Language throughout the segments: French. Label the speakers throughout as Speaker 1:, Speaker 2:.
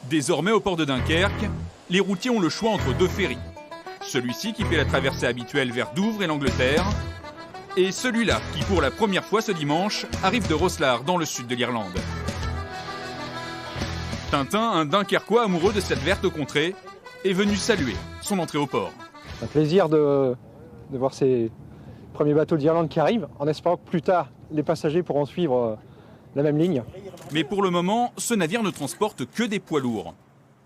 Speaker 1: Désormais, au port de Dunkerque, les routiers ont le choix entre deux ferries. Celui-ci qui fait la traversée habituelle vers Douvres et l'Angleterre, et celui-là qui, pour la première fois ce dimanche, arrive de Rosslare, dans le sud de l'Irlande. Tintin, un Dunkerquois amoureux de cette verte contrée, est venu saluer son entrée au port.
Speaker 2: Un plaisir de voir ces premiers bateaux d'Irlande qui arrivent, en espérant que plus tard, les passagers pourront suivre la même ligne.
Speaker 1: Mais pour le moment, ce navire ne transporte que des poids lourds.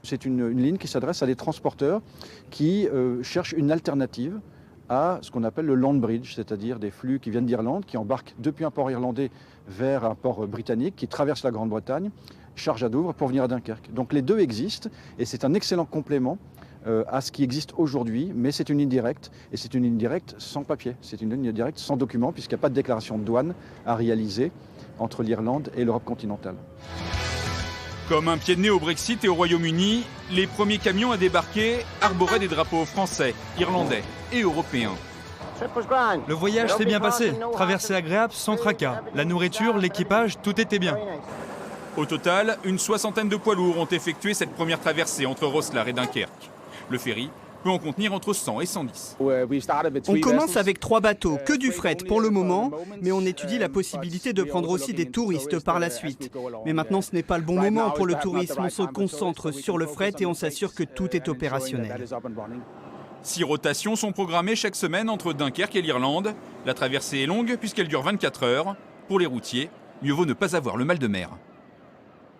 Speaker 3: C'est une ligne qui s'adresse à des transporteurs qui cherchent une alternative à ce qu'on appelle le land bridge, c'est-à-dire des flux qui viennent d'Irlande, qui embarquent depuis un port irlandais vers un port britannique, qui traversent la Grande-Bretagne, chargent à Douvres pour venir à Dunkerque. Donc les deux existent et c'est un excellent complément à ce qui existe aujourd'hui, mais c'est une ligne directe, et c'est une ligne directe sans papier, c'est une ligne directe sans document, puisqu'il n'y a pas de déclaration de douane à réaliser entre l'Irlande et l'Europe continentale.
Speaker 1: Comme un pied de nez au Brexit et au Royaume-Uni, les premiers camions à débarquer arboraient des drapeaux français, irlandais et européens.
Speaker 4: Le voyage s'est bien passé, traversée agréable sans tracas. La nourriture, l'équipage, tout était bien.
Speaker 1: Au total, une soixantaine de poids lourds ont effectué cette première traversée entre Rosslare et Dunkerque. Le ferry peut en contenir entre 100 et 110.
Speaker 5: On commence avec 3 bateaux, que du fret pour le moment, mais on étudie la possibilité de prendre aussi des touristes par la suite. Mais maintenant, ce n'est pas le bon moment pour le tourisme, on se concentre sur le fret et on s'assure que tout est opérationnel.
Speaker 1: 6 rotations sont programmées chaque semaine entre Dunkerque et l'Irlande. La traversée est longue puisqu'elle dure 24 heures. Pour les routiers, mieux vaut ne pas avoir le mal de mer.